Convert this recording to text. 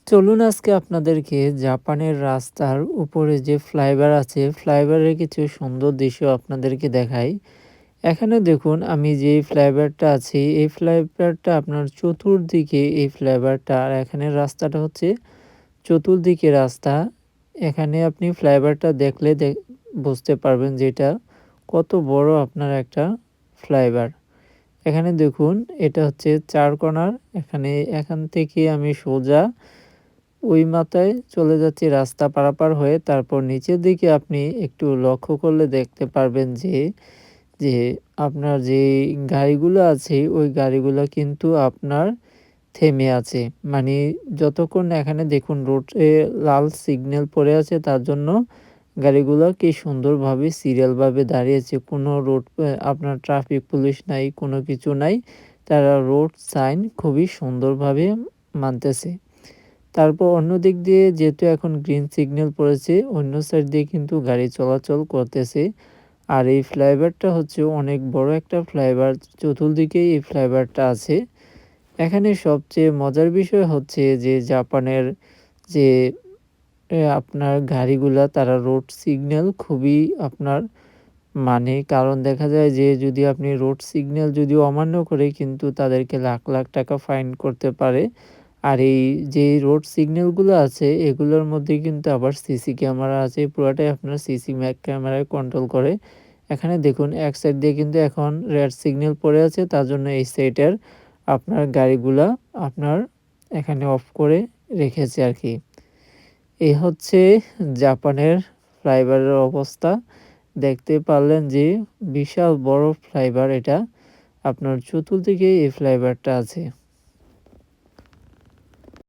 চলুন আজকে আপনাদেরকে জাপানের রাস্তার উপরে যে ফ্লাইওভার আছে, ফ্লাইওভারের কিছু সুন্দর দৃশ্য আপনাদেরকে দেখাই। এখানে দেখুন আমি যে ফ্লাইওভারটা আছি, এই ফ্লাইওভারটা আপনার চতুর্দিকে এই ফ্লাইওভারটা আর এখানের রাস্তাটা হচ্ছে চতুর্দিকে রাস্তা। এখানে আপনি ফ্লাইওভারটা দেখলে বুঝতে পারবেন যে এটা কত বড় আপনার একটা ফ্লাইওভার। এখানে দেখুন এটা হচ্ছে ৪ কর্নার। এখান থেকে আমি সোজা ওই মাথায় চলে যাচ্ছি রাস্তা পারাপার হয়ে। তারপর নিচের দিকে আপনি একটু লক্ষ্য করলে দেখতে পারবেন যে আপনার যে গাড়িগুলো আছে ওই গাড়িগুলো কিন্তু আপনার থেমে আছে। মানে যতক্ষণ না এখানে দেখুন রোডে লাল সিগন্যাল পড়ে আছে, তার জন্য গাড়িগুলো কি সুন্দরভাবে সিরিয়ালভাবে দাঁড়িয়েছে। কোনো আপনার ট্রাফিক পুলিশ নাই, কোনো কিছু নাই। তারা রোড সাইন খুবই সুন্দরভাবে মানতেছে। তারপর অন্য দিক দিয়ে যেহেতু এখন গ্রিন সিগন্যাল পড়েছে, অন্য সাইড দিয়ে কিন্তু গাড়ি চলাচল করতেছে। আর এই ফ্লাইওভারটা হচ্ছে অনেক বড় একটা ফ্লাইওভার। চতুর্দিকেই এই ফ্লাইওভারটা আছে। এখানে সবচেয়ে মজার বিষয় হচ্ছে যে জাপানের যে আপনার গাড়িগুলা তারা রোড সিগন্যাল খুবই আপনার মানে, কারণ দেখা যায় যে যদি আপনি রোড সিগন্যাল যদি অমান্য করে কিন্তু তাদেরকে লাখ, লাখ টাকা ফাইন করতে পারে। আর এই যে রোড সিগন্যালগুলো আছে এগুলোর মধ্যে কিন্তু আবার সিসি ক্যামেরা আছে। পুরাটাই আপনার সিসি ক্যামেরায় কন্ট্রোল করে। এখানে দেখুন এক সাইড দিয়ে কিন্তু এখন রেড সিগন্যাল পড়ে আছে। তার জন্য এই সাইডের আপনার গাড়িগুলা আপনার এখানে অফ করে রেখেছে আরকি। এই হচ্ছে জাপানের ফ্লাইওভারের অবস্থা। দেখতে পারলেন যে বিশাল বড় ফ্লাইওভার এটা। আপনার চতুর্দিকেই এই ফ্লাইওভারটা আছে।